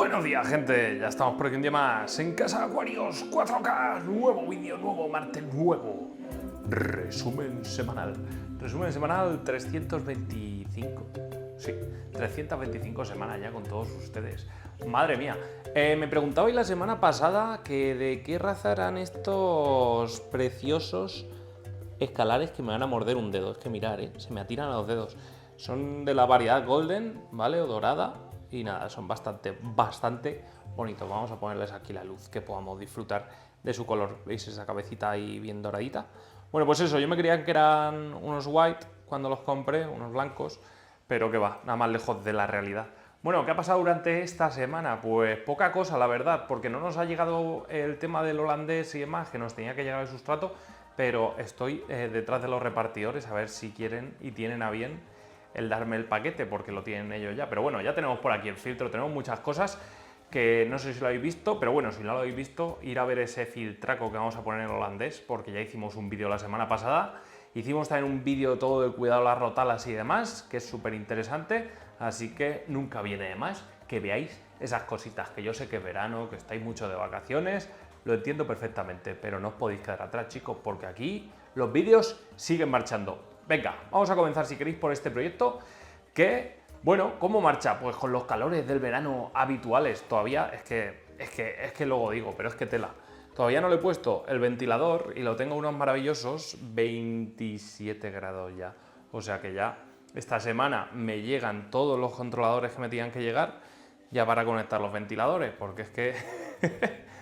Buenos días, gente, ya estamos por aquí un día más en Casa de Acuarios 4K, nuevo vídeo, nuevo martes, nuevo resumen semanal 325, sí, 325 semanas ya con todos ustedes. Madre mía, me preguntabais la semana pasada que de qué raza eran estos preciosos escalares que me van a morder un dedo. Es que mirar, se me atiran a los dedos. Son de la variedad golden, ¿vale? O dorada. Y nada, son bastante bonitos. Vamos a ponerles aquí la luz, que podamos disfrutar de su color. ¿Veis esa cabecita ahí bien doradita? Bueno, pues eso, yo me creía que eran unos white cuando los compré, unos blancos, pero que va, nada más lejos de la realidad. Bueno, ¿qué ha pasado durante esta semana? Pues poca cosa, la verdad, porque no nos ha llegado el tema del holandés y demás, que nos tenía que llegar el sustrato, pero estoy detrás de los repartidores a ver si quieren y tienen a bien el darme el paquete, porque lo tienen ellos ya. Pero bueno, ya tenemos por aquí el filtro, tenemos muchas cosas que no sé si lo habéis visto, pero bueno, si no lo habéis visto, ir a ver ese filtraco que vamos a poner en holandés, porque ya hicimos un vídeo la semana pasada. Hicimos también un vídeo todo de cuidado de las rotalas y demás, que es súper interesante, así que nunca viene de más que veáis esas cositas, que yo sé que es verano, que estáis mucho de vacaciones, lo entiendo perfectamente, pero no os podéis quedar atrás, chicos, porque aquí los vídeos siguen marchando. Venga, vamos a comenzar, si queréis, por este proyecto, que, bueno, ¿cómo marcha? Pues con los calores del verano habituales, todavía, es que luego digo, pero es que tela. Todavía no le he puesto el ventilador y lo tengo unos maravillosos 27 grados ya. O sea que ya esta semana me llegan todos los controladores que me tenían que llegar ya para conectar los ventiladores, porque es que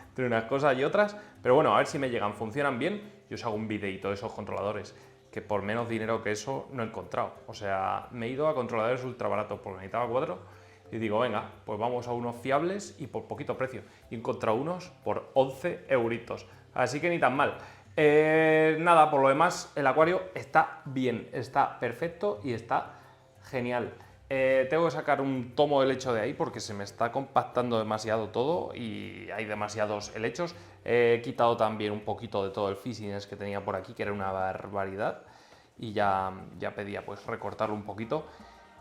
entre unas cosas y otras. Pero bueno, a ver si me llegan, funcionan bien y os hago un videito de esos controladores, que por menos dinero que eso no he encontrado. O sea, me he ido a controladores ultra baratos porque necesitaba 4 y digo, venga, pues vamos a unos fiables y por poquito precio. Y he encontrado unos por 11 euritos. Así que ni tan mal. Nada, por lo demás, el acuario está bien, está perfecto y está genial. Tengo que sacar un tomo de helecho de ahí porque se me está compactando demasiado todo y hay demasiados helechos. He quitado también un poquito de todo el fissiness que tenía por aquí, que era una barbaridad, y ya pedía pues recortarlo un poquito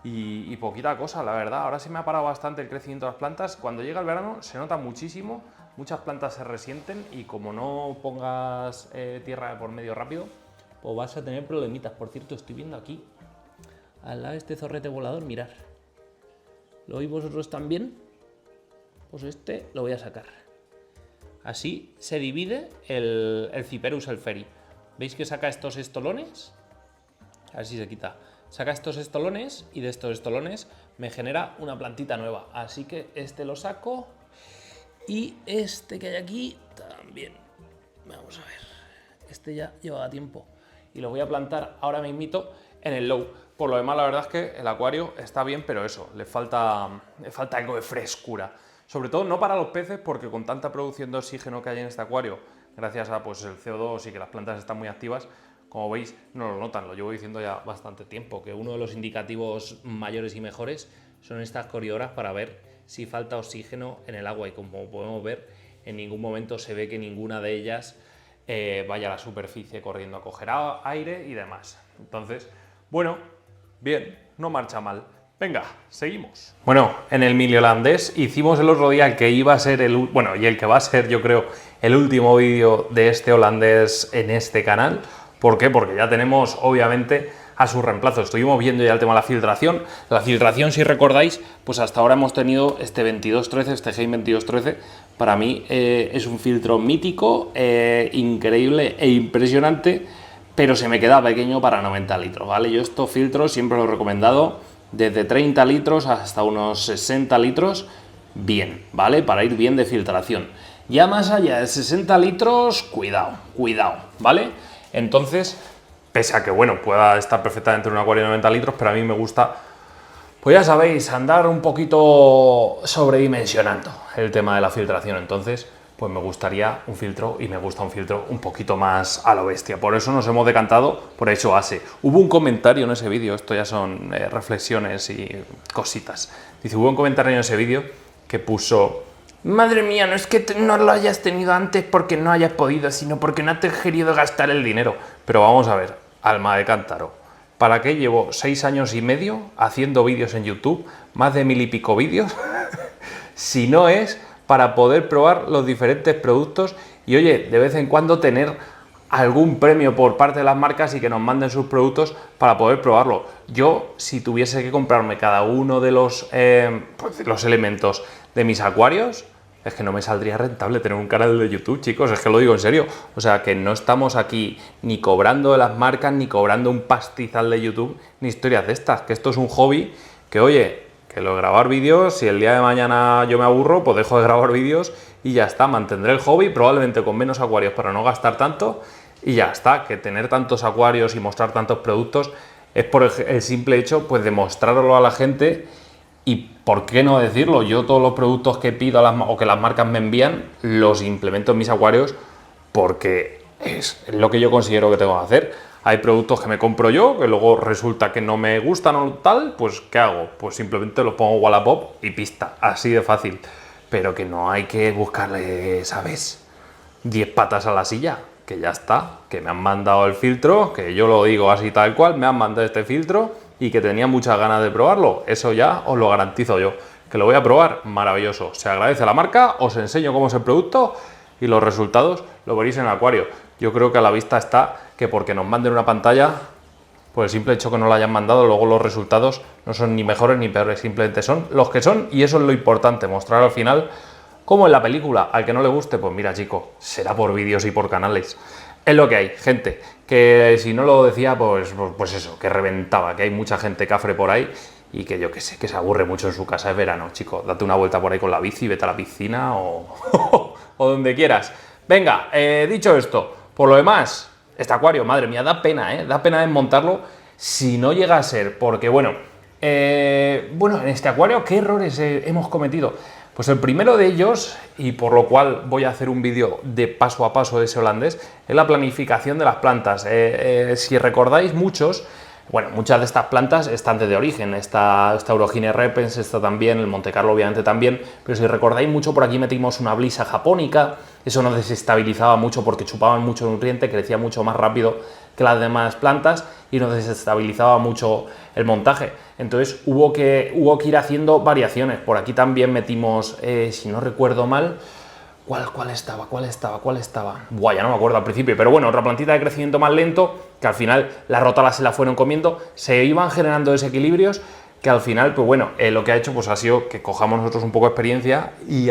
y poquita cosa, la verdad. Ahora se me ha parado bastante el crecimiento de las plantas. Cuando llega el verano se nota muchísimo, muchas plantas se resienten y como no pongas tierra por medio rápido, pues vas a tener problemitas. Por cierto, estoy viendo aquí al lado de este zorrete volador, mirar. ¿Lo oís vosotros también? Pues este lo voy a sacar. Así se divide el Cyperus elferi. ¿Veis que saca estos estolones? A ver si se quita. Saca estos estolones y de estos estolones me genera una plantita nueva. Así que este lo saco y este que hay aquí también. Vamos a ver. Este ya llevaba tiempo y lo voy a plantar ahora mismito en el low. Por lo demás, la verdad es que el acuario está bien, pero eso, le falta algo de frescura. Sobre todo no para los peces, porque con tanta producción de oxígeno que hay en este acuario, gracias a pues, el CO2 y que las plantas están muy activas, como veis, no lo notan. Lo llevo diciendo ya bastante tiempo, que uno de los indicativos mayores y mejores son estas corridoras para ver si falta oxígeno en el agua. Y como podemos ver, en ningún momento se ve que ninguna de ellas vaya a la superficie corriendo a coger aire y demás. Entonces, bueno, bien, no marcha mal. Venga, seguimos. Bueno, en el mini holandés hicimos el otro día el que iba a ser y el que va a ser, yo creo, el último vídeo de este holandés en este canal. ¿Por qué? Porque ya tenemos, obviamente, a su reemplazo. Estuvimos viendo ya el tema de la filtración. La filtración, si recordáis, pues hasta ahora hemos tenido este 2213, este Heim 2213. Para mí es un filtro mítico, increíble e impresionante, pero se me queda pequeño para 90 litros, ¿vale? Yo estos filtros siempre los he recomendado desde 30 litros hasta unos 60 litros, bien, ¿vale? Para ir bien de filtración. Ya más allá de 60 litros, cuidado, ¿vale? Entonces, pese a que, bueno, pueda estar perfectamente en un acuario de 90 litros, pero a mí me gusta, pues ya sabéis, andar un poquito sobredimensionando el tema de la filtración. Entonces, pues me gustaría un filtro, y me gusta un filtro un poquito más a lo bestia. Por eso nos hemos decantado por H-O-Ase. Hubo un comentario en ese vídeo, esto ya son reflexiones y cositas. Dice, hubo un comentario en ese vídeo que puso: madre mía, no es que no lo hayas tenido antes porque no hayas podido, sino porque no te has querido gastar el dinero. Pero vamos a ver, alma de cántaro, ¿para qué llevo 6 años y medio haciendo vídeos en YouTube? Más de 1000 y pico vídeos. si no es para poder probar los diferentes productos y, oye, de vez en cuando tener algún premio por parte de las marcas y que nos manden sus productos para poder probarlo. Yo, si tuviese que comprarme cada uno de los elementos de mis acuarios, es que no me saldría rentable tener un canal de YouTube, chicos, es que lo digo en serio. O sea, que no estamos aquí ni cobrando de las marcas, ni cobrando un pastizal de YouTube, ni historias de estas, que esto es un hobby que, oye, que lo de grabar vídeos, si el día de mañana yo me aburro, pues dejo de grabar vídeos y ya está, mantendré el hobby, probablemente con menos acuarios para no gastar tanto, y ya está, que tener tantos acuarios y mostrar tantos productos es por el simple hecho, pues, de mostrarlo a la gente. Y por qué no decirlo, yo todos los productos que pido o que las marcas me envían los implemento en mis acuarios porque es lo que yo considero que tengo que hacer. Hay productos que me compro yo, que luego resulta que no me gustan o tal, pues ¿qué hago? Pues simplemente los pongo Wallapop y pista, así de fácil. Pero que no hay que buscarle, ¿sabes?, 10 patas a la silla, que ya está, que me han mandado el filtro, que yo lo digo así tal cual, me han mandado este filtro y que tenía muchas ganas de probarlo, eso ya os lo garantizo yo. Que lo voy a probar, maravilloso. Se agradece a la marca, os enseño cómo es el producto y los resultados lo veréis en el acuario. Yo creo que a la vista está que porque nos manden una pantalla, por el simple hecho que no la hayan mandado, luego los resultados no son ni mejores ni peores, simplemente son los que son y eso es lo importante, mostrar al final como en la película. Al que no le guste, pues mira, chico, será por vídeos y por canales. Es lo que hay, gente, que si no lo decía, pues eso, que reventaba, que hay mucha gente cafre por ahí y que yo qué sé, que se aburre mucho en su casa, es verano, chico, date una vuelta por ahí con la bici, vete a la piscina o donde quieras. Venga, dicho esto, por lo demás, este acuario, madre mía, da pena desmontarlo si no llega a ser, porque bueno, en este acuario, ¿qué errores hemos cometido? Pues el primero de ellos, y por lo cual voy a hacer un vídeo de paso a paso de ese holandés, es la planificación de las plantas. Si recordáis muchas de estas plantas están de origen, esta Urogine repens, esta también, el Monte Carlo obviamente también, pero si recordáis mucho, por aquí metimos una blisa japónica, eso nos desestabilizaba mucho porque chupaban mucho nutriente, crecía mucho más rápido que las demás plantas y nos desestabilizaba mucho el montaje. Entonces hubo que ir haciendo variaciones. Por aquí también metimos, si no recuerdo mal, ¿Cuál estaba? Buah, ya no me acuerdo al principio, pero bueno, otra plantita de crecimiento más lento, que al final las rótalas se la fueron comiendo, se iban generando desequilibrios, que al final, pues bueno, lo que ha hecho pues ha sido que cojamos nosotros un poco de experiencia y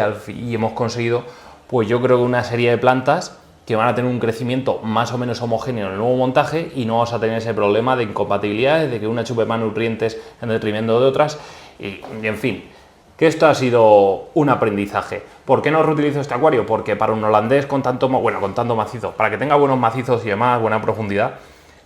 hemos conseguido, pues yo creo que una serie de plantas que van a tener un crecimiento más o menos homogéneo en el nuevo montaje y no vamos a tener ese problema de incompatibilidades, de que una chupe más nutrientes en detrimento de otras, y en fin, que esto ha sido un aprendizaje. ¿Por qué no reutilizo este acuario? Porque para un holandés con tanto macizo, para que tenga buenos macizos y demás, buena profundidad,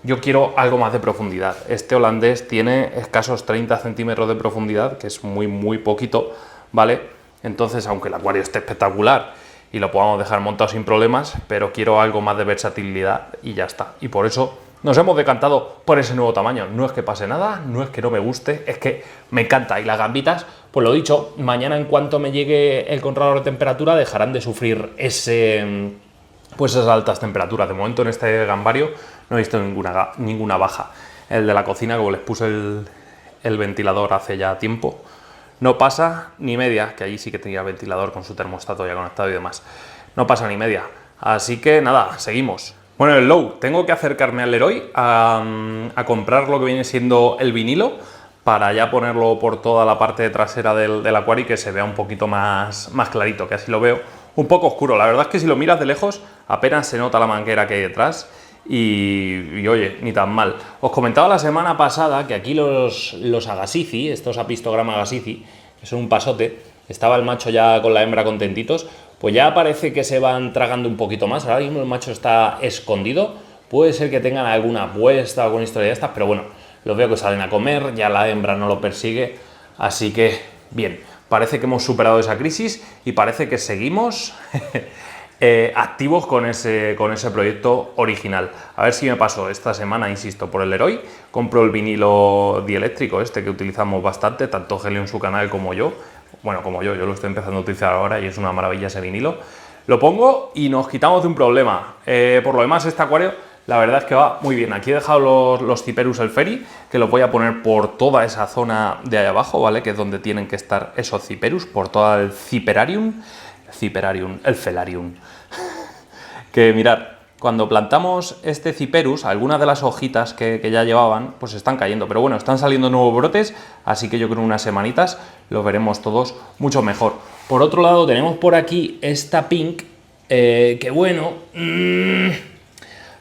yo quiero algo más de profundidad. Este holandés tiene escasos 30 centímetros de profundidad, que es muy, muy poquito, ¿vale? Entonces, aunque el acuario esté espectacular y lo podamos dejar montado sin problemas, pero quiero algo más de versatilidad y ya está. Y por eso nos hemos decantado por ese nuevo tamaño. No es que pase nada, no es que no me guste, es que me encanta. Y las gambitas, pues lo dicho, mañana en cuanto me llegue el controlador de temperatura dejarán de sufrir esas altas temperaturas. De momento en este gambario no he visto ninguna baja. El de la cocina, como les puse el ventilador hace ya tiempo, no pasa ni media, que allí sí que tenía ventilador con su termostato ya conectado y demás. No pasa ni media. Así que nada, seguimos. Bueno, el Low, tengo que acercarme al Leroy a comprar lo que viene siendo el vinilo para ya ponerlo por toda la parte trasera del acuario y que se vea un poquito más clarito, que así lo veo un poco oscuro. La verdad es que si lo miras de lejos apenas se nota la manguera que hay detrás y oye, ni tan mal. Os comentaba la semana pasada que aquí los Agassiz, estos Apistogramma Agassiz, que son un pasote, estaba el macho ya con la hembra contentitos, pues ya parece que se van tragando un poquito más. Ahora mismo el macho está escondido, puede ser que tengan alguna apuesta o alguna historia de estas, pero bueno, los veo que salen a comer, ya la hembra no lo persigue, así que bien, parece que hemos superado esa crisis y parece que seguimos activos con ese proyecto original. A ver si me paso esta semana, insisto, por el Leroy, compro el vinilo dieléctrico este que utilizamos bastante, tanto Helio en su canal como yo. Bueno, como yo lo estoy empezando a utilizar ahora y es una maravilla ese vinilo. Lo pongo y nos quitamos de un problema. Por lo demás, este acuario la verdad es que va muy bien. Aquí he dejado los Cyperus el Ferry, que los voy a poner por toda esa zona de ahí abajo, ¿vale? Que es donde tienen que estar esos Cyperus, por todo el Cyperarium, el Felarium. Que mirad, cuando plantamos este Cyperus, algunas de las hojitas que ya llevaban, pues están cayendo. Pero bueno, están saliendo nuevos brotes, así que yo creo que en unas semanitas los veremos todos mucho mejor. Por otro lado, tenemos por aquí esta Pink, que bueno,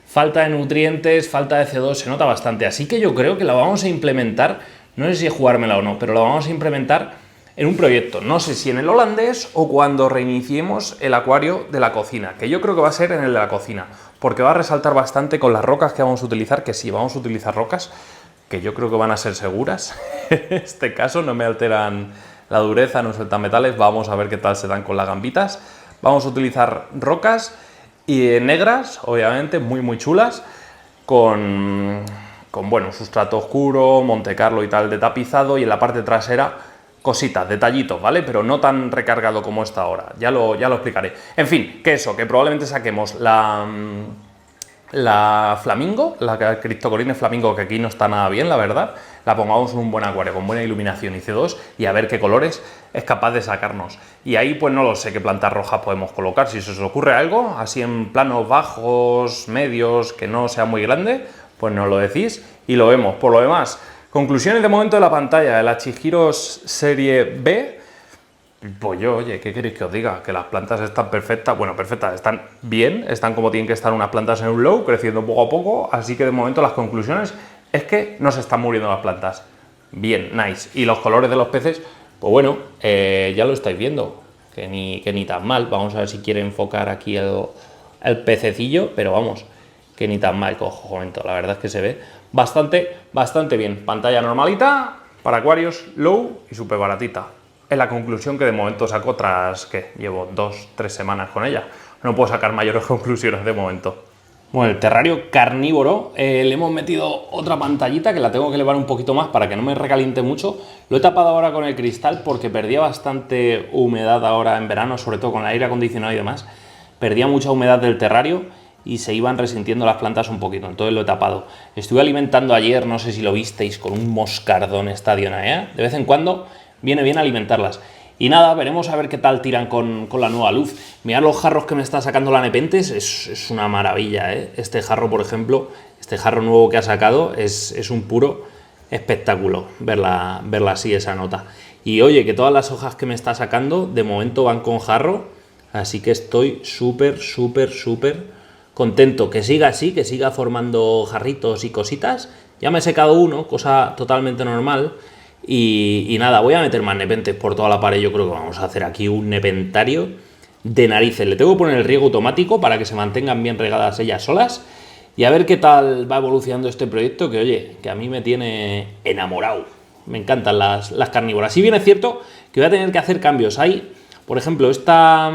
falta de nutrientes, falta de CO2, se nota bastante. Así que yo creo que la vamos a implementar, no sé si jugármela o no, pero la vamos a implementar en un proyecto, no sé si en el holandés o cuando reiniciemos el acuario de la cocina, que yo creo que va a ser en el de la cocina, porque va a resaltar bastante con las rocas que vamos a utilizar, que sí, vamos a utilizar rocas, que yo creo que van a ser seguras, en este caso no me alteran la dureza, no sueltan metales, vamos a ver qué tal se dan con las gambitas, vamos a utilizar rocas y negras, obviamente, muy chulas, con bueno, sustrato oscuro, Monte Carlo y tal de tapizado, y en la parte trasera cositas, detallitos, ¿vale? Pero no tan recargado como esta ahora, ya lo explicaré. En fin, que eso, que probablemente saquemos la Flamingo, la Cryptocoryne Flamingo, que aquí no está nada bien, la verdad, la pongamos en un buen acuario, con buena iluminación y CO2, y a ver qué colores es capaz de sacarnos. Y ahí, pues no lo sé qué plantas rojas podemos colocar. Si se os ocurre algo, así en planos bajos, medios, que no sea muy grande, pues nos lo decís y lo vemos. Por lo demás, conclusiones de momento de la pantalla de la Chihiros Serie B. Pues yo, oye, ¿qué queréis que os diga? Que las plantas están perfectas, bueno, perfectas, están bien, están como tienen que estar unas plantas en un low, creciendo poco a poco, así que de momento las conclusiones es que no se están muriendo las plantas. Bien, nice. Y los colores de los peces, pues bueno, ya lo estáis viendo, que ni tan mal. Vamos a ver si quiere enfocar aquí el pececillo, pero vamos, que ni tan mal, cojo momento. La verdad es que se ve bastante bien. Pantalla normalita, para acuarios, low y súper baratita. Es la conclusión que de momento saco tras que llevo 2-3 semanas con ella. No puedo sacar mayores conclusiones de momento. Bueno, el terrario carnívoro, le hemos metido otra pantallita que la tengo que elevar un poquito más para que no me recaliente mucho. Lo he tapado ahora con el cristal porque perdía bastante humedad ahora en verano, sobre todo con el aire acondicionado y demás. Perdía mucha humedad del terrario y se iban resintiendo las plantas un poquito, entonces lo he tapado. Estuve alimentando ayer, no sé si lo visteis, con un moscardón esta Dionaea. De vez en cuando viene bien alimentarlas. Y nada, veremos a ver qué tal tiran con la nueva luz. Mirad los jarros que me está sacando la Nepenthes, es una maravilla, ¿eh? Este jarro, por ejemplo, este jarro nuevo que ha sacado es un puro espectáculo verla así, esa nota. Y oye, que todas las hojas que me está sacando, de momento van con jarro, así que estoy súper contento. Que siga así, que siga formando jarritos y cositas. Ya me he secado uno, cosa totalmente normal. Y nada, voy a meter más nepentes por toda la pared. Yo creo que vamos a hacer aquí un nepentario de narices. Le tengo que poner el riego automático para que se mantengan bien regadas ellas solas. Y a ver qué tal va evolucionando este proyecto, que oye, que a mí me tiene enamorado. Me encantan las carnívoras. Si bien es cierto que voy a tener que hacer cambios. Hay, por ejemplo, esta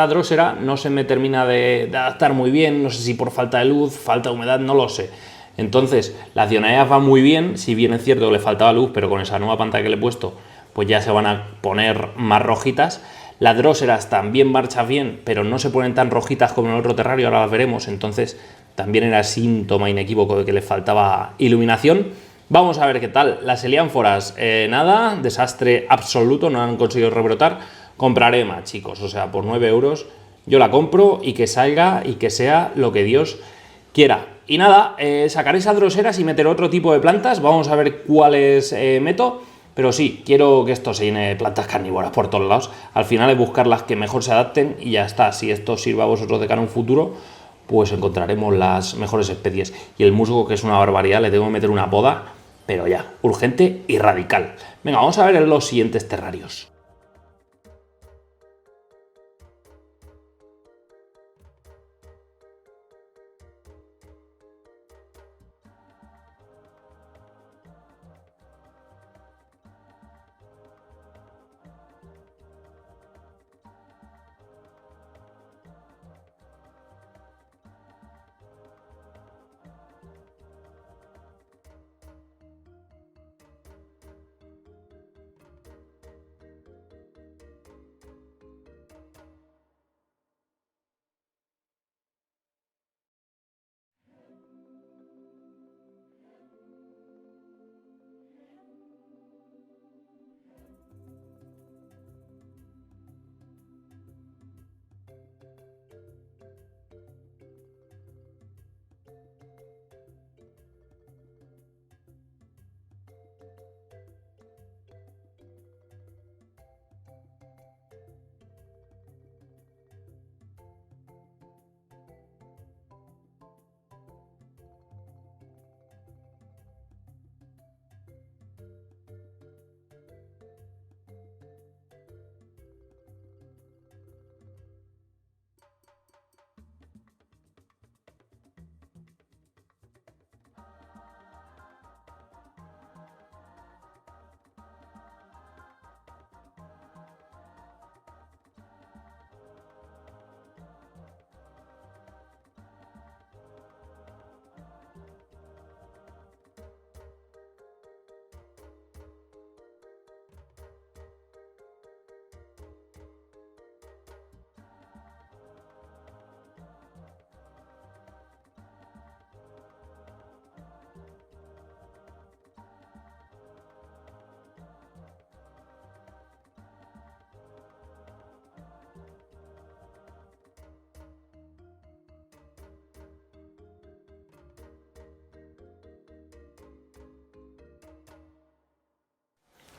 Drosera no se me termina de adaptar muy bien. No sé si por falta de luz, falta de humedad, no lo sé. Entonces, las Dionaeas van muy bien, si bien es cierto que le faltaba luz, pero con esa nueva pantalla que le he puesto, pues ya se van a poner más rojitas. Las Dróseras también marchan bien, pero no se ponen tan rojitas como en el otro terrario, ahora las veremos, entonces también era síntoma inequívoco de que les faltaba iluminación. Vamos a ver qué tal. Las Heliánforas, nada, desastre absoluto, no han conseguido rebrotar. Compraré más, chicos, o sea, por 9 euros yo la compro y que salga y que sea lo que Dios quiera. Y nada, sacaré esas Droseras y meter otro tipo de plantas. Vamos a ver cuáles meto. Pero sí, quiero que esto se llene de plantas carnívoras por todos lados. Al final es buscar las que mejor se adapten y ya está. Si esto sirve a vosotros de cara a un futuro, pues encontraremos las mejores especies. Y el musgo, que es una barbaridad, le tengo que meter una poda, pero ya, urgente y radical. Venga, vamos a ver los siguientes terrarios.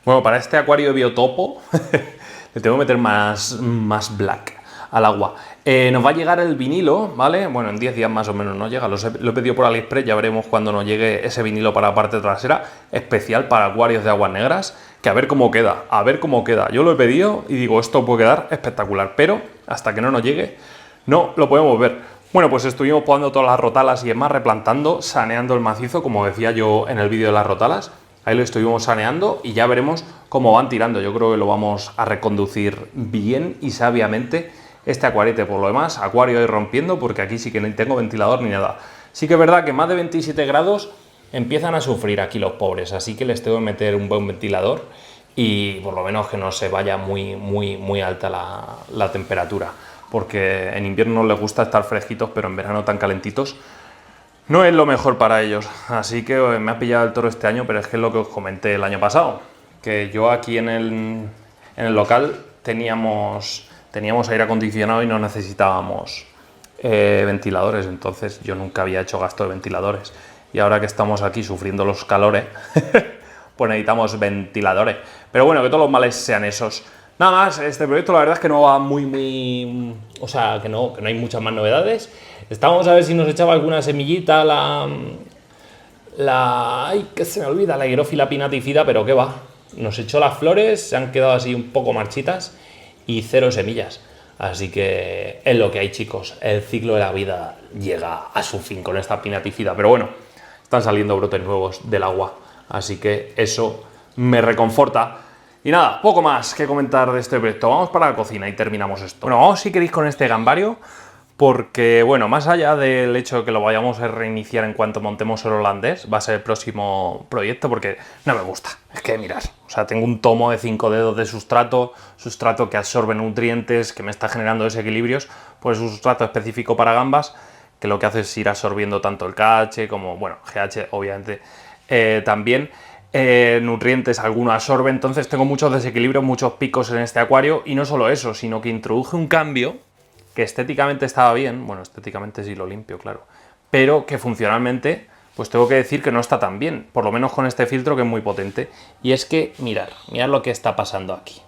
Bueno, para este acuario de biotopo le tengo que meter más black al agua. Nos va a llegar el vinilo, ¿vale? Bueno, en 10 días más o menos nos llega. Lo he pedido por AliExpress, ya veremos cuando nos llegue ese vinilo para la parte trasera, especial para acuarios de aguas negras, que a ver cómo queda, a ver cómo queda. Yo lo he pedido y digo, esto puede quedar espectacular, pero hasta que no nos llegue, no lo podemos ver. Bueno, pues estuvimos podando todas las rotalas y demás, replantando, saneando el macizo, como decía yo en el vídeo de las rotalas. Ahí lo estuvimos saneando y ya veremos cómo van tirando. Yo creo que lo vamos a reconducir bien y sabiamente este acuarete. Por lo demás, acuario ahí rompiendo, porque aquí sí que no tengo ventilador ni nada. Sí que es verdad que más de 27 grados empiezan a sufrir aquí los pobres, así que les tengo que meter un buen ventilador y por lo menos que no se vaya muy alta la temperatura, porque en invierno les gusta estar fresquitos, pero en verano tan calentitos no es lo mejor para ellos. Así que me ha pillado el toro este año, pero es que es lo que os comenté el año pasado, que yo aquí en el local teníamos aire acondicionado y no necesitábamos ventiladores, entonces yo nunca había hecho gasto de ventiladores. Y ahora que estamos aquí sufriendo los calores, pues necesitamos ventiladores. Pero bueno, que todos los males sean esos. Nada más, este proyecto la verdad es que no va o sea, que no hay muchas más novedades. Estábamos a ver si nos echaba alguna semillita ay, que se me olvida, la hierófila pinnatifida, pero qué va. Nos echó las flores, se han quedado así un poco marchitas y 0 semillas. Así que es lo que hay, chicos. El ciclo de la vida llega a su fin con esta pinnatifida. Pero bueno, están saliendo brotes nuevos del agua. Así que eso me reconforta. Y nada, poco más que comentar de este proyecto. Vamos para la cocina y terminamos esto. Bueno, vamos si queréis con este gambario, porque bueno, más allá del hecho de que lo vayamos a reiniciar en cuanto montemos el holandés, va a ser el próximo proyecto, porque no me gusta. Es que mirad, o sea, tengo un tomo de 5 dedos de sustrato que absorbe nutrientes, que me está generando desequilibrios, pues un sustrato específico para gambas, que lo que hace es ir absorbiendo tanto el KH como, bueno, GH obviamente también. Nutrientes, alguno absorbe, entonces tengo muchos desequilibrios, muchos picos en este acuario, y no solo eso, sino que introduje un cambio que estéticamente estaba bien, bueno, estéticamente sí lo limpio, claro, pero que funcionalmente, pues tengo que decir que no está tan bien, por lo menos con este filtro que es muy potente, y es que, mirad lo que está pasando aquí.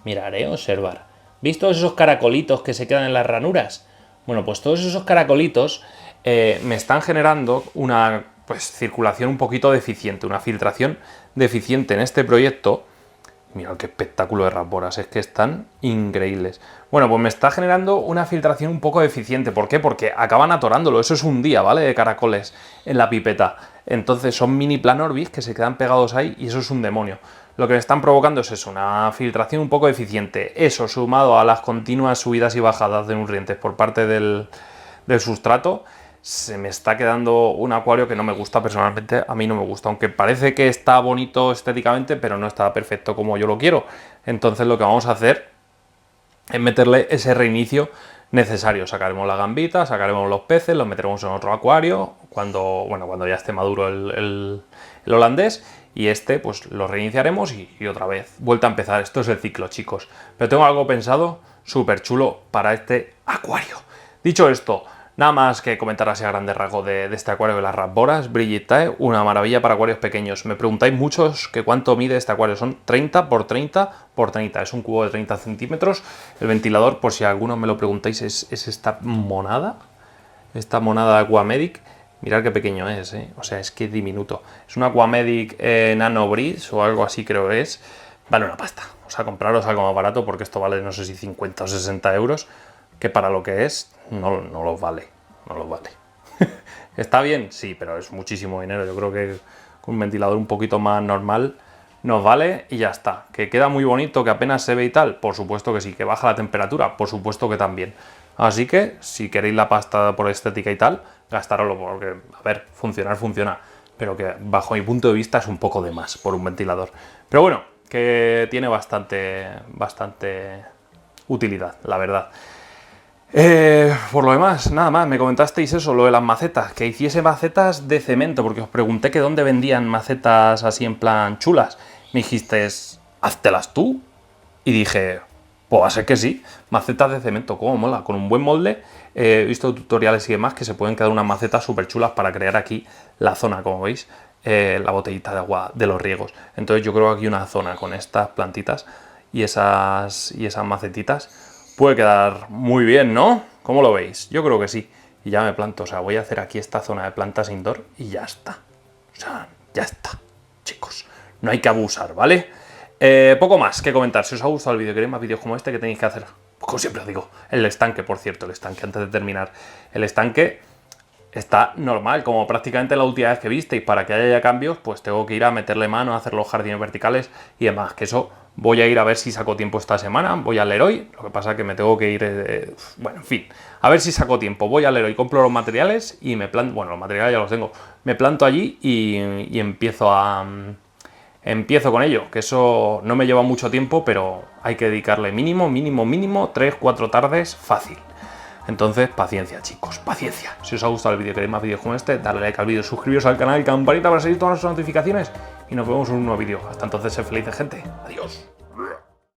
Mirad, observar. ¿Veis todos esos caracolitos que se quedan en las ranuras? Bueno, pues todos esos caracolitos me están generando una circulación un poquito deficiente, una filtración deficiente en este proyecto. Mirad qué espectáculo de rasboras, es que están increíbles. Bueno, pues me está generando una filtración un poco deficiente. ¿Por qué? Porque acaban atorándolo. Eso es un día, ¿vale? De caracoles en la pipeta. Entonces son mini planorbis que se quedan pegados ahí y eso es un demonio. Lo que me están provocando es eso, una filtración un poco deficiente. Eso, sumado a las continuas subidas y bajadas de nutrientes por parte del sustrato, se me está quedando un acuario que no me gusta personalmente. A mí no me gusta, aunque parece que está bonito estéticamente, pero no está perfecto como yo lo quiero. Entonces lo que vamos a hacer es meterle ese reinicio necesario. Sacaremos la gambita, sacaremos los peces, los meteremos en otro acuario cuando ya esté maduro el holandés, y este pues lo reiniciaremos y otra vez vuelta a empezar. Esto es el ciclo, chicos, pero tengo algo pensado súper chulo para este acuario. Dicho esto, nada más que comentar así a grandes rasgos de este acuario de las rasboras. Brigitte, una maravilla para acuarios pequeños. Me preguntáis muchos que cuánto mide este acuario. Son 30 por 30 por 30. Es un cubo de 30 centímetros. El ventilador, por si alguno me lo preguntáis, es esta monada. Esta monada Aquamedic. Mirad qué pequeño es, ¿eh? O sea, es que diminuto. Es un Aquamedic Nano Breeze o algo así creo que es. Vale una pasta. O sea, compraros algo más barato porque esto vale no sé si 50 o 60 euros. Que para lo que es, no los vale. No los vale. ¿Está bien? Sí, pero es muchísimo dinero. Yo creo que con un ventilador un poquito más normal nos vale y ya está. ¿Que queda muy bonito, que apenas se ve y tal? Por supuesto que sí. ¿Que baja la temperatura? Por supuesto que también. Así que, si queréis la pasta por estética y tal, gastároslo porque, a ver, funcionar funciona. Pero que bajo mi punto de vista es un poco de más por un ventilador. Pero bueno, que tiene bastante utilidad, la verdad. Por lo demás, nada más, me comentasteis eso, lo de las macetas, que hiciese macetas de cemento, porque os pregunté que dónde vendían macetas así en plan chulas. Me dijisteis, háztelas tú. Y dije, pues va a ser que sí, macetas de cemento, cómo mola, con un buen molde. He visto tutoriales y demás que se pueden quedar unas macetas súper chulas para crear aquí la zona, como veis. la botellita de agua de los riegos. Entonces yo creo que aquí una zona con estas plantitas y esas macetitas puede quedar muy bien, ¿no? ¿Cómo lo veis? Yo creo que sí. Y ya me planto, o sea, voy a hacer aquí esta zona de plantas indoor y ya está. O sea, ya está, chicos. No hay que abusar, ¿vale? Poco más que comentar. Si os ha gustado el vídeo, queréis más vídeos como este, ¿qué tenéis que hacer? Pues como siempre os digo, el estanque, por cierto, el estanque, antes de terminar. El estanque está normal, como prácticamente la última vez que visteis. Para que haya ya cambios, pues tengo que ir a meterle mano, a hacer los jardines verticales y demás. Que eso voy a ir a ver si saco tiempo esta semana. Voy al Leroy, lo que pasa es que me tengo que ir... bueno, en fin, a ver si saco tiempo. Voy al Leroy, compro los materiales y me planto... Bueno, los materiales ya los tengo. Me planto allí y empiezo con ello, que eso no me lleva mucho tiempo, pero hay que dedicarle mínimo 3-4 tardes fácil. Entonces, paciencia, chicos, paciencia. Si os ha gustado el vídeo y queréis más vídeos como este, darle like al vídeo, suscribiros al canal y campanita para seguir todas las notificaciones. Y nos vemos en un nuevo vídeo. Hasta entonces, sed felices, gente. Adiós.